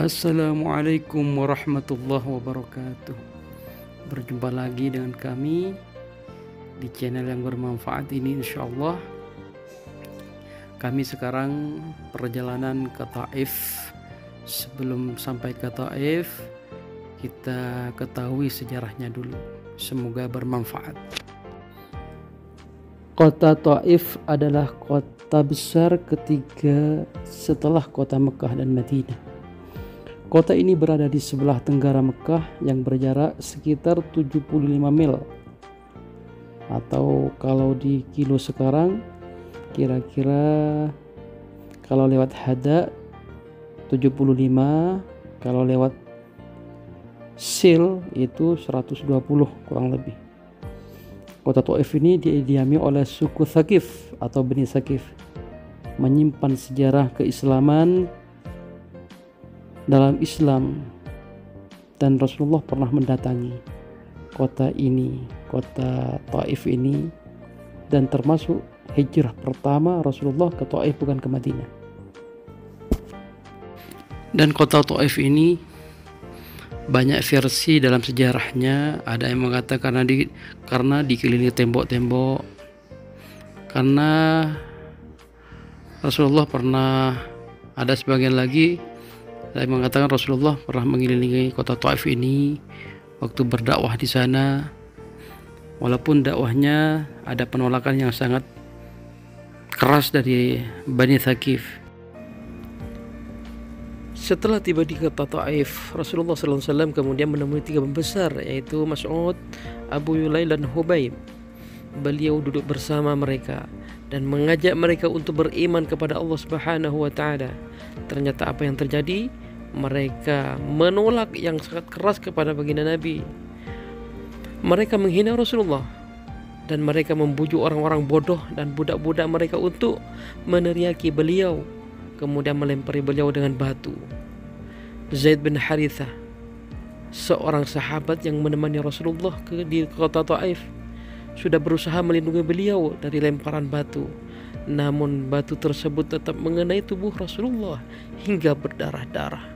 Assalamualaikum warahmatullahi wabarakatuh. Berjumpa lagi dengan kami di channel yang bermanfaat ini, insyaallah. Kami sekarang perjalanan ke Taif. Sebelum sampai ke Taif, kita ketahui sejarahnya dulu. Semoga bermanfaat. Kota Taif adalah kota besar ketiga setelah kota Mekah dan Madinah. Kota ini berada di sebelah tenggara Mekah yang berjarak sekitar 75 mil, atau kalau di kilo sekarang kira-kira kalau lewat Hada 75, kalau lewat Sil itu 120 kurang lebih. Kota Taif ini didiami oleh suku Thaqif atau Bani Thaqif, menyimpan sejarah keislaman dalam Islam, dan Rasulullah pernah mendatangi kota ini, kota Taif ini, dan termasuk hijrah pertama Rasulullah ke Taif, bukan ke Madinah. Dan kota Taif ini banyak versi dalam sejarahnya. Ada yang mengatakan karena dikelilingi tembok-tembok, karena Rasulullah pernah, ada sebagian lagi saya mengatakan Rasulullah pernah mengelilingi kota Taif ini waktu berdakwah di sana. Walaupun dakwahnya ada penolakan yang sangat keras dari Bani Thaqif. Setelah tiba di kota Taif, Rasulullah SAW kemudian menemui tiga pembesar, yaitu Mas'ud, Abu Yulail, dan Hubaib. Beliau duduk bersama mereka dan mengajak mereka untuk beriman kepada Allah Subhanahu wa Ta'ala. Ternyata apa yang terjadi? Mereka menolak yang sangat keras kepada baginda Nabi. Mereka menghina Rasulullah, dan mereka membujuk orang-orang bodoh dan budak-budak mereka untuk meneriaki beliau, kemudian melempari beliau dengan batu. Zaid bin Harithah, seorang sahabat yang menemani Rasulullah di kota Taif, sudah berusaha melindungi beliau dari lemparan batu, namun batu tersebut tetap mengenai tubuh Rasulullah hingga berdarah-darah.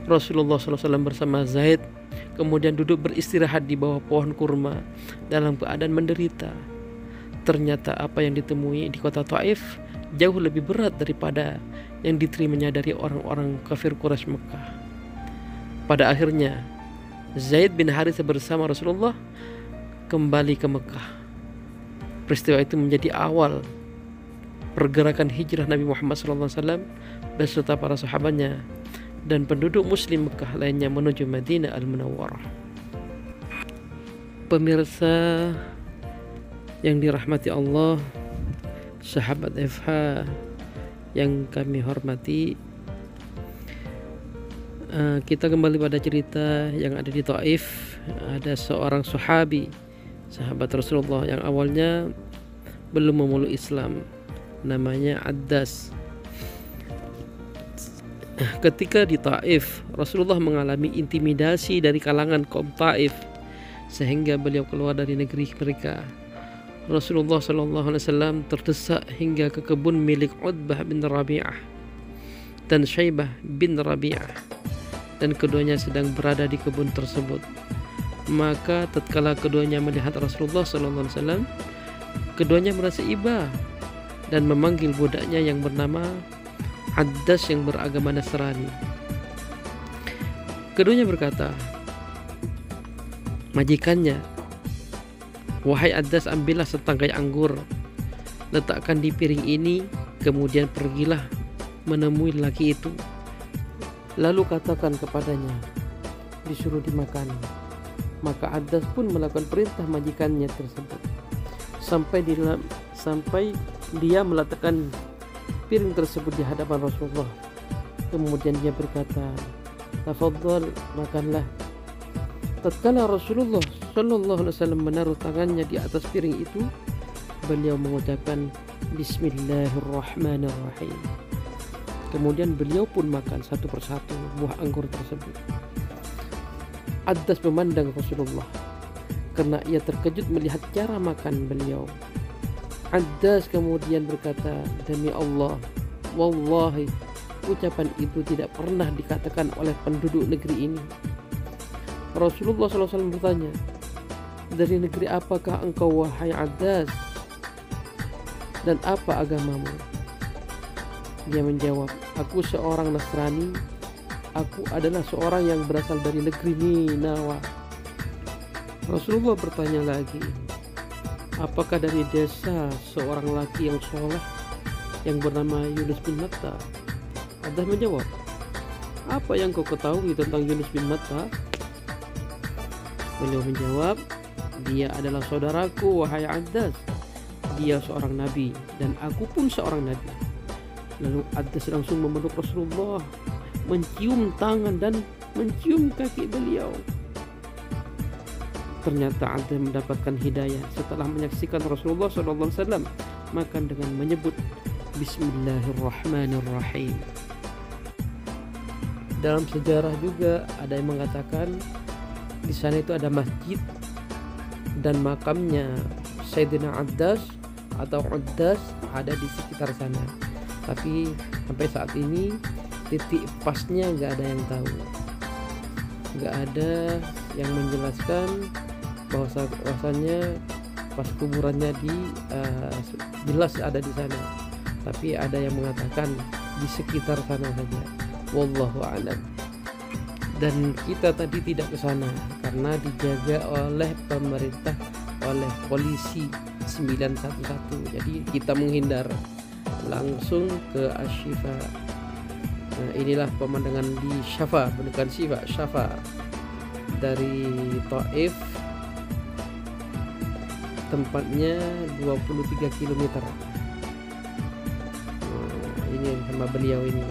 Rasulullah SAW bersama Zaid kemudian duduk beristirahat di bawah pohon kurma dalam keadaan menderita. Ternyata apa yang ditemui di kota Taif jauh lebih berat daripada yang diterimanya dari orang-orang kafir Quraisy Mekah. Pada akhirnya Zaid bin Harithah bersama Rasulullah kembali ke Mekah. Peristiwa itu menjadi awal pergerakan hijrah Nabi Muhammad SAW beserta para sahabatnya dan penduduk muslim Mekah lainnya menuju Madinah Al-Munawwarah. Pemirsa yang dirahmati Allah, sahabat FH yang kami hormati, kita kembali pada cerita yang ada di Taif. Ada seorang sahabi, sahabat Rasulullah, yang awalnya belum memeluk Islam, namanya Addas. Ketika di Taif, Rasulullah mengalami intimidasi dari kalangan kaum Taif sehingga beliau keluar dari negeri mereka. Rasulullah SAW terdesak hingga ke kebun milik Utbah bin Rabi'ah dan Syaibah bin Rabi'ah, dan keduanya sedang berada di kebun tersebut. Maka tatkala keduanya melihat Rasulullah SAW, keduanya merasa iba dan memanggil budaknya yang bernama Addas yang beragama Nasrani. Keduanya berkata, majikannya, "Wahai Addas, ambillah setangkai anggur, letakkan di piring ini, kemudian pergilah menemui laki itu, lalu katakan kepadanya, disuruh dimakan." Maka Addas pun melakukan perintah majikannya tersebut sampai dia meletakkan piring tersebut di hadapan Rasulullah. Kemudian dia berkata, "Tafadhal, makanlah." Tatkala Rasulullah SAW menaruh tangannya di atas piring itu, beliau mengucapkan Bismillahirrahmanirrahim. Kemudian beliau pun makan satu persatu buah anggur tersebut. Addas memandang Rasulullah karena ia terkejut melihat cara makan beliau. Addas kemudian berkata, "Demi Allah, wallahi ucapan itu tidak pernah dikatakan oleh penduduk negeri ini. Rasulullah SAW bertanya, dari negeri apakah engkau wahai Addas, dan apa agamamu? Dia menjawab, aku seorang Nasrani, aku adalah seorang yang berasal dari negeri Ninawa. Rasulullah bertanya lagi, apakah dari desa seorang laki yang soleh yang bernama Yunus bin Matta? Addas menjawab, apa yang kau ketahui tentang Yunus bin Matta? Beliau menjawab, dia adalah saudaraku wahai Addas. Dia seorang nabi dan aku pun seorang nabi. Lalu Addas langsung memeluk Rasulullah, mencium tangan dan mencium kaki beliau. Ternyata Addas mendapatkan hidayah setelah menyaksikan Rasulullah SAW makan dengan menyebut Bismillahirrahmanirrahim. Dalam sejarah juga ada yang mengatakan di sana itu ada masjid dan makamnya Sayyidina Addas atau Addas ada di sekitar sana. Tapi sampai saat ini titik pasnya nggak ada yang tahu, nggak ada yang menjelaskan bahwasanya pas kuburannya jelas ada di sana. Tapi ada yang mengatakan di sekitar sana saja. Wallahu a'lam. Dan kita tadi tidak ke sana karena dijaga oleh pemerintah, oleh polisi 911. Jadi kita menghindar langsung ke Asy-Syifa. Nah, inilah pemandangan di Syafa, bukan Syafa dari Taif. Tempatnya 23 km. Nah, ini sama beliau ini.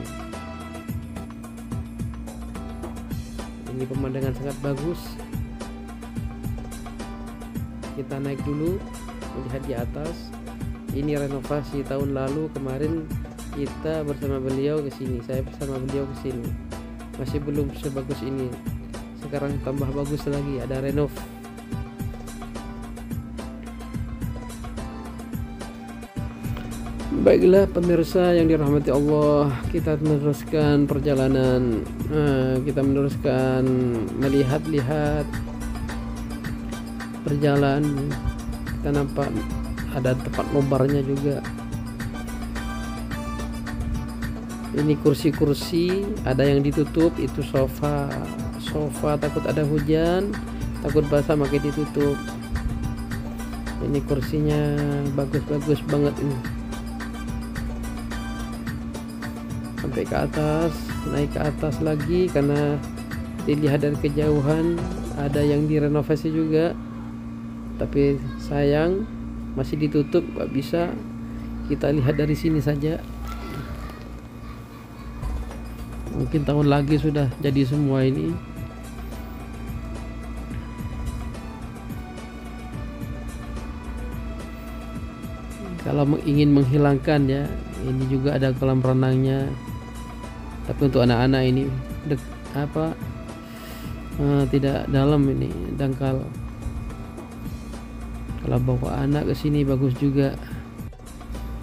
Ini pemandangan sangat bagus. Kita naik dulu melihat di atas. Ini renovasi tahun lalu, kemarin kita bersama beliau ke sini. Saya bersama beliau ke sini. Masih belum sebagus ini. Sekarang tambah bagus lagi, ada renov. Baiklah pemirsa yang dirahmati Allah, kita meneruskan perjalanan. Kita meneruskan melihat-lihat perjalanan. Kita nampak ada tempat nobarnya juga. Ini kursi-kursi, ada yang ditutup, itu sofa takut ada hujan, takut basah makanya ditutup. Ini kursinya bagus-bagus banget ini. Sampai ke atas, naik ke atas lagi karena dilihat dari kejauhan ada yang direnovasi juga, tapi sayang masih ditutup, nggak bisa. Kita lihat dari sini saja. Mungkin tahun lagi sudah jadi semua ini. Kalau ingin menghilangkan ya, ini juga ada kolam renangnya. Tapi untuk anak-anak ini tidak dalam, ini dangkal. Kalau bawa anak ke sini bagus juga.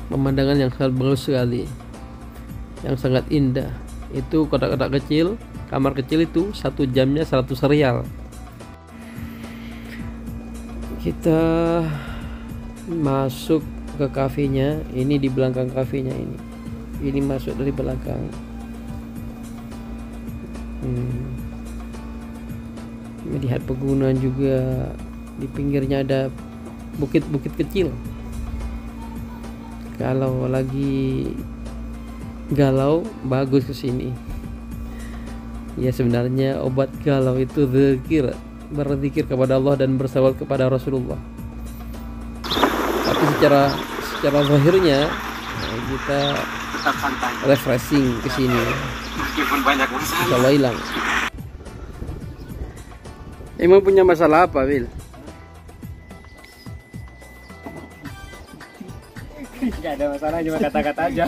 Pemandangan yang sangat bagus sekali, yang sangat indah. Itu kotak-kotak kecil, kamar kecil itu 1 jamnya 100 rial. Kita masuk ke kafenya. Ini di belakang kafenya ini. Ini masuk dari belakang. Melihat pegunungan juga. Di pinggirnya ada bukit-bukit kecil. Kalau lagi galau bagus ke sini. Ya sebenarnya obat galau itu zikir, berzikir kepada Allah dan bersalawat kepada Rasulullah. Tapi secara zahirnya kita refreshing ke sini. Meskipun banyak masalah. Insyaallah hilang. Emang punya masalah apa, Wil? Gak ada masalah, cuma kata-kata aja.